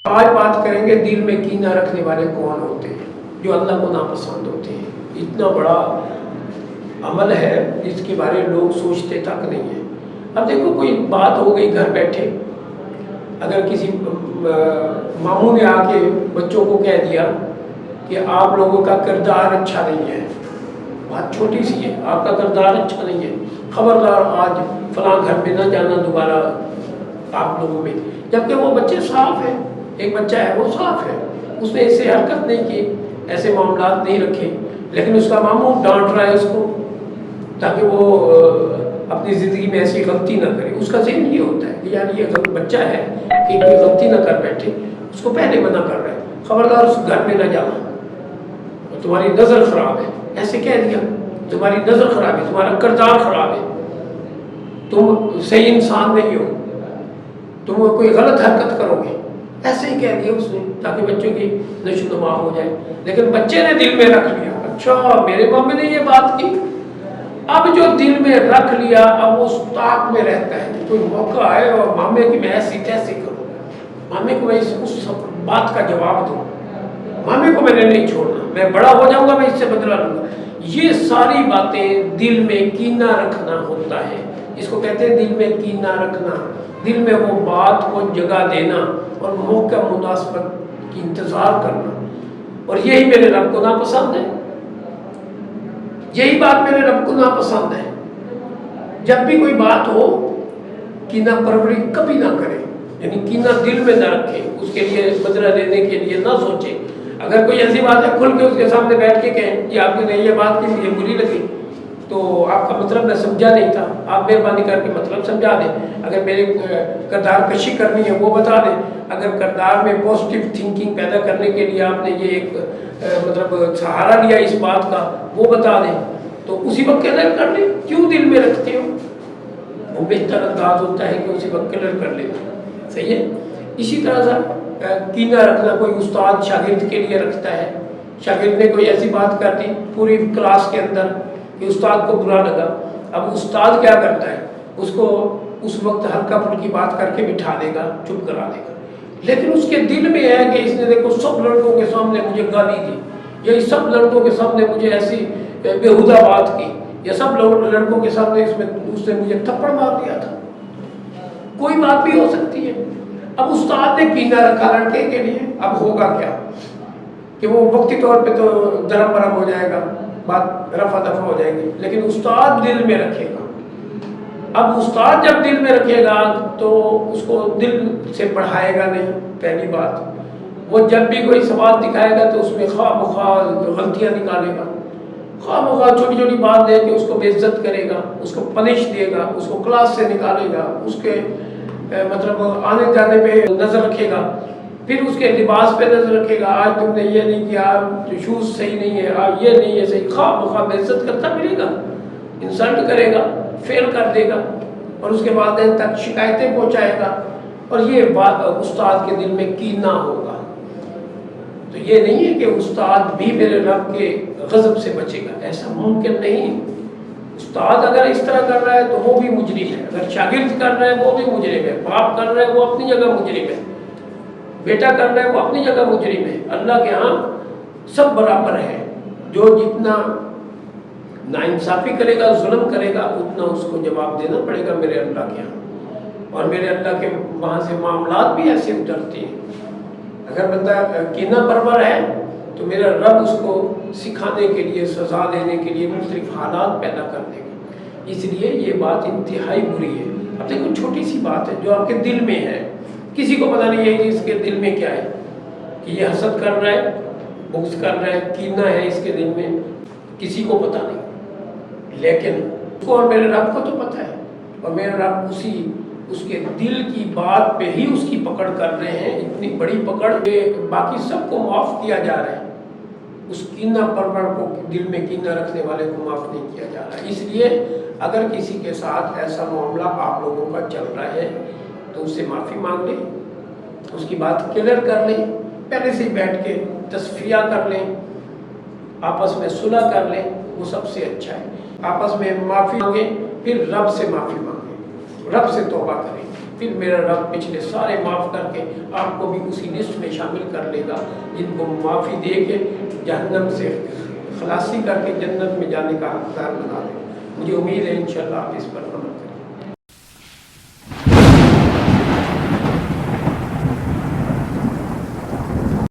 آج بات کریں گے دل میں کینہ رکھنے والے کون ہوتے ہیں جو اللہ کو ناپسند ہوتے ہیں۔ اتنا بڑا عمل ہے جس کے بارے لوگ سوچتے تک نہیں ہیں۔ اب دیکھو کوئی بات ہو گئی گھر بیٹھے، اگر کسی ماموں نے آ کے بچوں کو کہہ دیا کہ آپ لوگوں کا کردار اچھا نہیں ہے، بات چھوٹی سی ہے، آپ کا کردار اچھا نہیں ہے، خبردار آج فلاں گھر میں نہ جانا دوبارہ آپ لوگوں میں، جبکہ وہ بچے صاف ہیں، ایک بچہ ہے وہ صاف ہے، اس نے ایسے حرکت نہیں کی، ایسے معاملات نہیں رکھے، لیکن اس کا ماموں ڈانٹ رہا ہے اس کو تاکہ وہ اپنی زندگی میں ایسی غلطی نہ کرے۔ اس کا ذہن یہ ہوتا ہے کہ یار یہ بچہ ہے کہ کوئی غلطی نہ کر بیٹھے، اس کو پہلے منع کر رہے ہیں، خبردار اس گھر میں نہ جانا، تمہاری نظر خراب ہے، ایسے کہہ دیا، تمہاری نظر خراب ہے، تمہارا کردار خراب ہے، تم صحیح انسان نہیں ہو، تم کوئی غلط حرکت کرو گے، ایسے ہی کہہ دیا اس نے تاکہ بچوں کی نشو نما ہو جائے۔ لیکن بچے نے دل میں رکھ لیا، اچھا میرے مامی نے یہ بات کی، اب جو دل میں رکھ لیا اب وہ اس طاق میں رہتا ہے، کوئی موقع آئے اور مامے کی میں ایسی تیسی کروں، مامے کو میں اس بات کا جواب دوں، مامے کو میں نے نہیں چھوڑنا، میں بڑا ہو جاؤں گا میں اس سے بدلہ لوں گا۔ یہ ساری باتیں دل میں کینہ رکھنا ہوتا ہے، اس کو کہتے ہیں دل میں کینہ رکھنا، دل میں وہ بات کو جگہ دینا اور موقع مناسبت کی انتظار کرنا، اور یہی میرے رب کو ناپسند ہے، یہی بات میرے رب کو ناپسند ہے۔ جب بھی کوئی بات ہو کینہ پروری کبھی نہ کرے، یعنی کینہ دل میں نہ رکھے، اس کے لیے بدلہ لینے کے لیے نہ سوچے۔ اگر کوئی ایسی بات ہے کھل کے اس کے سامنے بیٹھ کے کہیں کہ آپ نے یہ بات کی مجھے بری لگی، تو آپ کا مطلب میں سمجھا نہیں تھا، آپ مہربانی کر کے مطلب سمجھا دیں، اگر میرے کردار کشی کرنی ہے وہ بتا دیں، اگر کردار میں پازیٹیو تھنکنگ پیدا کرنے کے لیے آپ نے یہ ایک مطلب سہارا لیا اس بات کا وہ بتا دیں، تو اسی وقت کلیئر کر لیں، کیوں دل میں رکھتے ہو؟ وہ بہتر انداز ہوتا ہے کہ اسی وقت کلیئر کر لیں، صحیح ہے۔ اسی طرح سے کینہ رکھنا کوئی استاد شاگرد کے لیے رکھتا ہے، شاگرد نے کوئی ایسی بات کر دی پوری کلاس کے اندر کہ استاد کو برا لگا، اب استاد کیا کرتا ہے، اس کو اس وقت ہلکا پھلکی بات کر کے بٹھا دے گا، چپ کرا دے گا، لیکن اس کے دل میں ہے کہ اس نے دیکھو سب لڑکوں کے سامنے مجھے گالی دی، یا سب لڑکوں کے سامنے مجھے ایسی بےہودہ بات کی، یا سب لڑکوں کے سامنے اس نے مجھے تھپڑ مار دیا تھا، کوئی بات بھی ہو سکتی ہے۔ اب استاد نے کینہ رکھا لڑکے کے لیے، اب ہوگا کیا کہ وہ وقتی طور پہ تو درم برم ہو جائے گا، بات رفع دفع ہو جائے گی، لیکن استاد دل میں رکھے گا۔ اب استاد جب دل میں رکھے گا تو اس کو دل سے پڑھائے گا نہیں، پہلی بات، وہ جب بھی کوئی سوال دکھائے گا تو اس میں خواہ مخواہ غلطیاں نکالے گا، خواہ مخواہ چھوٹی چھوٹی بات لے کے اس کو بے عزت کرے گا، اس کو پنش دے گا، اس کو کلاس سے نکالے گا، اس کے مطلب آنے جانے پہ نظر رکھے گا، پھر اس کے لباس پہ نظر رکھے گا، آج تم نے یہ نہیں کیا، شوز صحیح نہیں ہے، آج یہ نہیں ہے صحیح، خواہ مخواہ بے عزت کرتا ملے گا، انسلٹ کرے گا، فیل کر دے گا، اور اس کے والدین تک شکایتیں پہنچائے گا، اور یہ بات استاد کے دل میں کینہ ہوگا۔ تو یہ نہیں ہے کہ استاد بھی میرے رب کے غضب سے بچے گا، ایسا ممکن نہیں۔ استاد اگر اس طرح کر رہا ہے تو وہ بھی مجرم ہے، اگر شاگرد کر رہا ہے وہ بھی مجرم ہے، باپ کر رہا ہے وہ اپنی جگہ مجرم ہے، بیٹا کر رہا ہے وہ اپنی جگہ مجرم ہے۔ اللہ کے ہاں سب برابر ہے، جو جتنا ناانصافی کرے گا، ظلم کرے گا، اتنا اس کو جواب دینا پڑے گا میرے اللہ کے ہاں، اور میرے اللہ کے وہاں سے معاملات بھی ایسے اترتے ہیں۔ اگر بندہ کینہ پرور ہے تو میرا رب اس کو سکھانے کے لیے، سزا دینے کے لیے مختلف حالات پیدا کر دے گا، اس لیے یہ بات انتہائی بری ہے۔ اب دیکھو چھوٹی سی بات ہے جو آپ کے دل میں ہے، کسی کو پتہ نہیں ہے کہ اس کے دل میں کیا ہے، کہ یہ حسد کر رہا ہے، بغض کر رہا ہے، کینہ ہے اس کے دل میں، کسی کو پتہ نہیں، لیکن اس کو اور میرے رب کو تو پتہ ہے، اور میرا رب اس کے دل کی بات پہ ہی اس کی پکڑ کر رہے ہیں، اتنی بڑی پکڑ کہ باقی سب کو معاف کیا جا رہا ہے، اس کینہ پرور کو، دل میں کینہ رکھنے والے کو معاف نہیں کیا جا رہا ہے۔ اس لیے اگر کسی کے ساتھ ایسا معاملہ آپ لوگوں کا چل رہا ہے تو اس سے معافی مانگ لیں، اس کی بات کلیئر کر لیں، پہلے سے بیٹھ کے تصفیہ کر لیں، آپس میں صلح کر لیں، وہ سب سے اچھا ہے۔ آپس میں معافی مانگیں، پھر رب سے معافی مانگیں، رب سے توبہ کریں، پھر میرا رب پچھلے سارے معاف کر کے آپ کو بھی اسی لسٹ میں شامل کر لے گا جن کو معافی دے کے جہنم سے خلاصی کر کے جنت میں جانے کا حقدار بنا دے. مجھے امید ہے انشاءاللہ آپ اس پر عمل کریں.